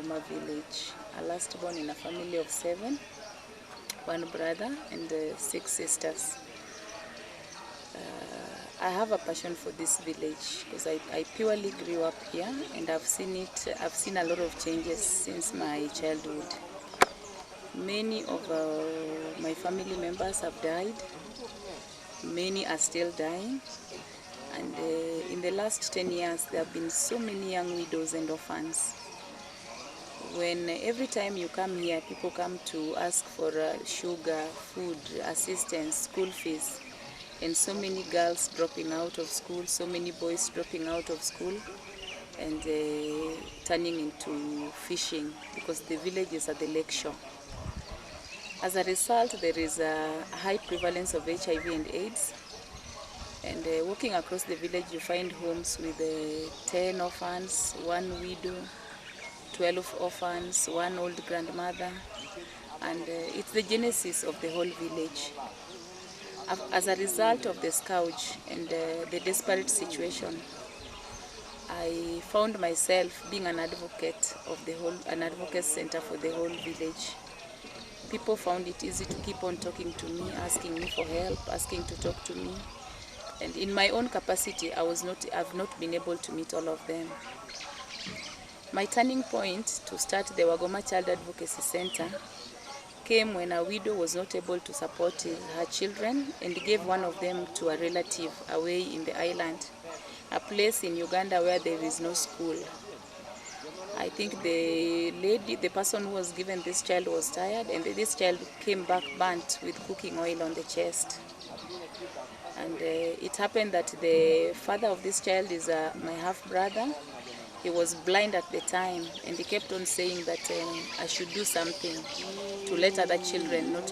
Roma village, a last born in a family of 7, 1 brother and 6 sisters. I have a passion for this village because I purely grew up here, and I've seen a lot of changes since my childhood. Many of my family members have died. Many are still dying. And in the last 10 years, there have been so many young widows and orphans. When every time you come here, people come to ask for sugar, food, assistance, school fees, and so many girls dropping out of school, so many boys dropping out of school and turning into fishing because the village is at the lake shore. As a result, there is a high prevalence of HIV and AIDS. And walking across the village, you find homes with 10 orphans, 1 widow, 12 orphans, 1 old grandmother, and it's the genesis of the whole village. As a result of the scourge and the desperate situation, I found myself being an advocate of an advocate center for the whole village. People found it easy to keep on talking to me, asking me for help, asking to talk to me. And in my own capacity, I've not been able to meet all of them. My turning point to start the Wagoma Child Advocacy Center came when a widow was not able to support her children and gave one of them to a relative away in the island, a place in Uganda where there is no school. I think the person who was given this child was tired, and this child came back burnt with cooking oil on the chest. And it happened that the father of this child is my half-brother. He was blind at the time, and he kept on saying that I should do something to let other children not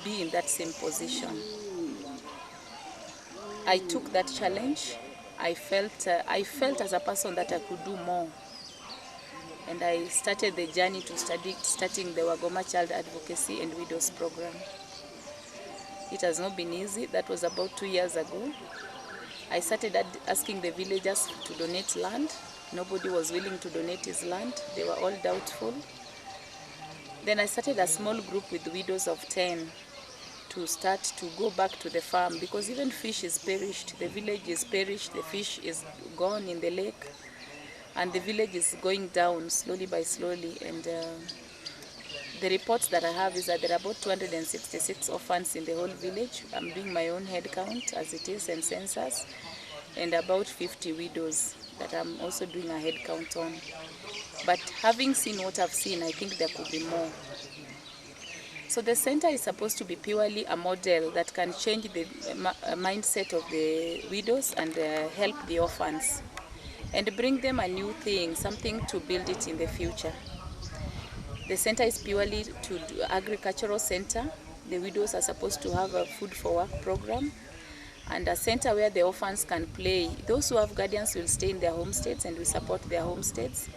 be in that same position. I took that challenge. I felt as a person that I could do more. And I started the journey to starting the Wagoma Child Advocacy and Widows Program. It has not been easy. That was about 2 years ago. I started asking the villagers to donate land. Nobody was willing to donate his land. They were all doubtful. Then I started a small group with widows of 10 to start to go back to the farm, because even fish is perished. The village is perished. The fish is gone in the lake. And the village is going down slowly by slowly. And the reports that I have is that there are about 266 orphans in the whole village. I'm doing my own head count as it is and census, and about 50 widows that I'm also doing a head count on. But having seen what I've seen, I think there could be more. So the center is supposed to be purely a model that can change the mindset of the widows and help the orphans and bring them a new thing, something to build it in the future. The center is purely to do agricultural center. The widows are supposed to have a food for work program and a center where the orphans can play. Those who have guardians will stay in their homesteads and we support their homesteads.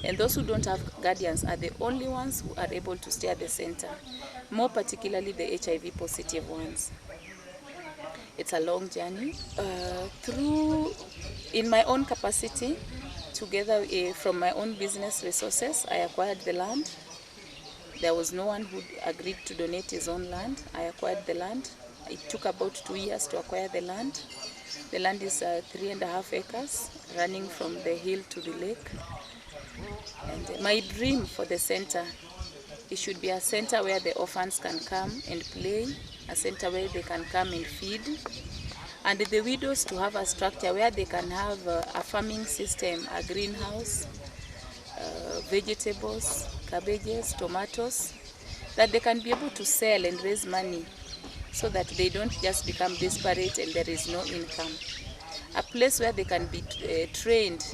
And those who don't have guardians are the only ones who are able to stay at the center, more particularly the HIV positive ones. It's a long journey. In my own capacity, together from my own business resources, I acquired the land. There was no one who agreed to donate his own land. I acquired the land. It took about 2 years to acquire the land. The land is 3.5 acres, running from the hill to the lake. And my dream for the center, it should be a center where the orphans can come and play, a center where they can come and feed, and the widows to have a structure where they can have a farming system, a greenhouse, vegetables, cabbages, tomatoes, that they can be able to sell and raise money so that they don't just become desperate and there is no income. A place where they can be trained,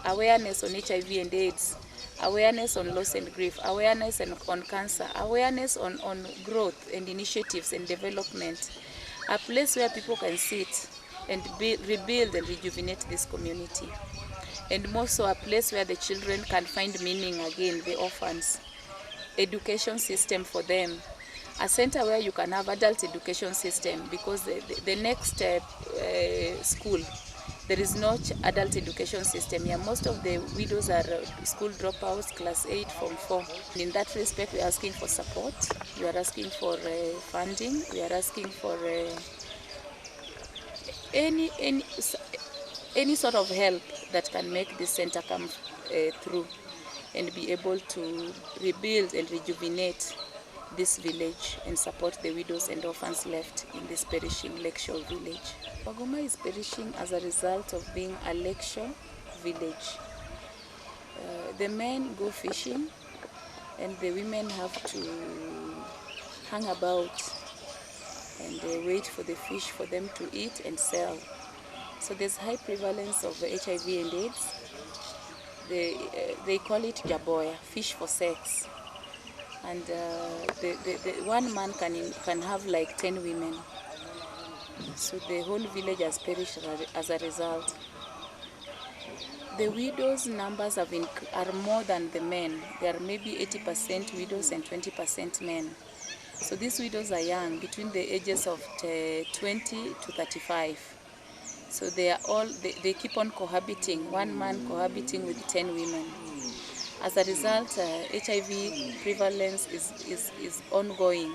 awareness on HIV and AIDS, awareness on loss and grief, awareness on cancer, awareness on growth and initiatives and development. A place where people can sit and rebuild and rejuvenate this community. And more so a place where the children can find meaning again, the orphans. Education system for them. A center where you can have adult education system, because the next school There is no adult education system here. Most of the widows are school dropouts, class 8, form 4. In that respect, we are asking for support. We are asking for funding. We are asking for any sort of help that can make this center come through and be able to rebuild and rejuvenate this village and support the widows and orphans left in this perishing lakeshore village. Wagoma is perishing as a result of being a lakeshore village. The men go fishing and the women have to hang about and wait for the fish for them to eat and sell. So there's high prevalence of HIV and AIDS. They call it jaboya, fish for sex. And the one man can have like 10 women. So the whole village has perished as a result. The widows' numbers are more than the men. There are maybe 80% widows and 20% men. So these widows are young, between the ages of 20 to 35. So they keep on cohabiting, one man cohabiting with 10 women. As a result, HIV prevalence is ongoing.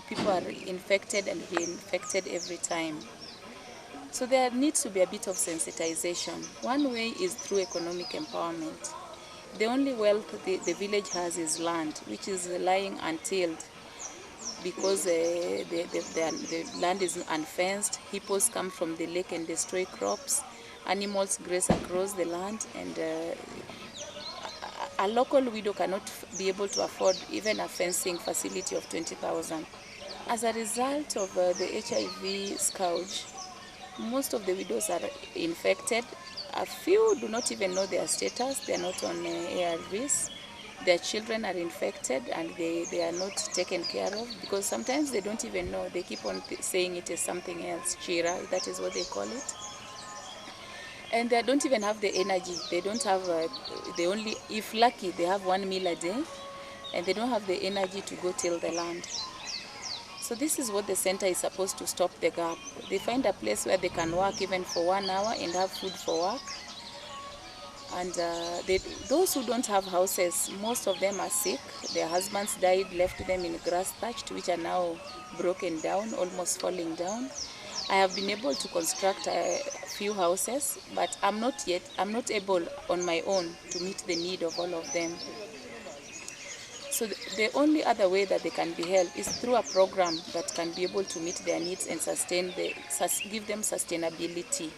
People are infected and reinfected every time. So there needs to be a bit of sensitization. One way is through economic empowerment. The only wealth the village has is land, which is lying untilled because the land is unfenced. Hippos come from the lake and destroy crops. Animals graze across the land, and a local widow cannot be able to afford even a fencing facility of 20,000. As a result of the HIV scourge, most of the widows are infected. A few do not even know their status. They are not on ARVs. Their children are infected and they are not taken care of because sometimes they don't even know. They keep on saying it is something else, chira, that is what they call it. And they don't even have the energy. They don't have, if lucky, they have 1 meal a day, and they don't have the energy to go till the land. So this is what the center is supposed to stop the gap. They find a place where they can work even for 1 hour and have food for work. And those who don't have houses, most of them are sick. Their husbands died, left them in grass thatched, which are now broken down, almost falling down. I have been able to construct a few houses, but I'm not able on my own to meet the need of all of them. So the only other way that they can be helped is through a program that can be able to meet their needs and give them sustainability.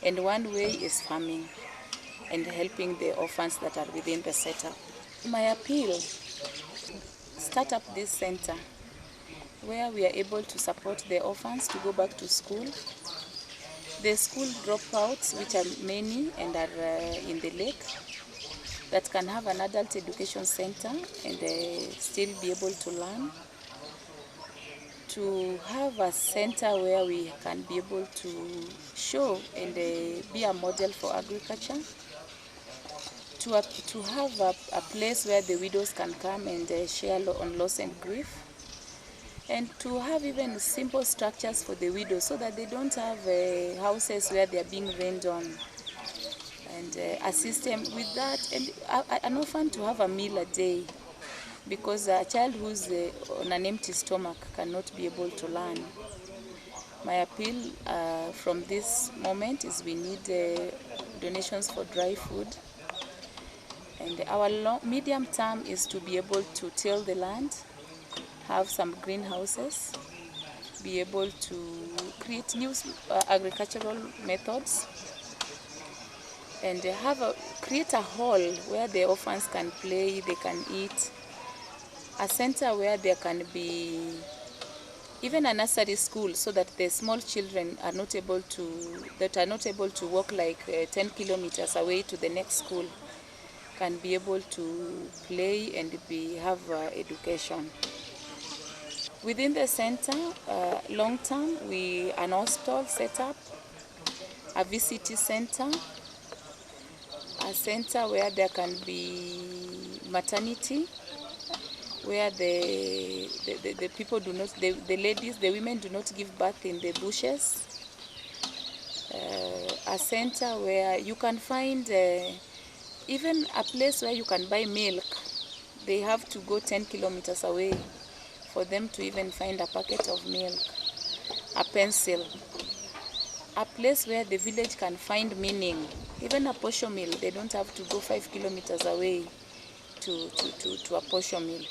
And one way is farming and helping the orphans that are within the setup. My appeal, start up this center where we are able to support the orphans to go back to school. The school dropouts, which are many and are in the lake, that can have an adult education center and still be able to learn. To have a center where we can be able to show and be a model for agriculture. To have a place where the widows can come and share on loss and grief. And to have even simple structures for the widows so that they don't have houses where they are being rained on. And a system with that, and an orphan to have a meal a day, because a child who's on an empty stomach cannot be able to learn. My appeal from this moment is we need donations for dry food. And our medium term is to be able to till the land, have some greenhouses, be able to create new agricultural methods, and create a hall where the orphans can play, they can eat, a center where there can be even a nursery school so that the small children are not able to walk like 10 kilometers away to the next school, can be able to play and have education. Within the center, long term, an hospital set up, a VCT center, a center where there can be maternity, where the people do not, the ladies, the women do not give birth in the bushes. a center where you can find even a place where you can buy milk. They have to go 10 kilometers away for them to even find a packet of milk, a pencil. A place where the village can find meaning. Even a posho mill, they don't have to go 5 kilometers away to a posho mill.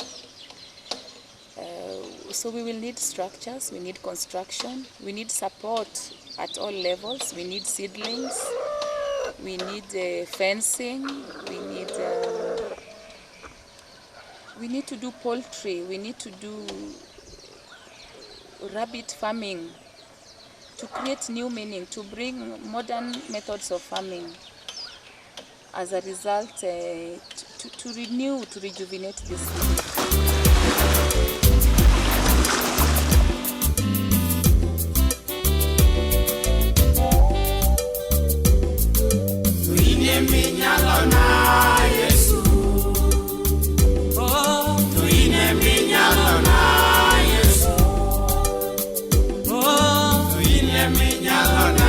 So we will need structures, we need construction, we need support at all levels, we need seedlings, we need fencing, we need to do poultry, we need to do rabbit farming, to create new meaning, to bring modern methods of farming. As a result, to renew, to rejuvenate this city. Minyalona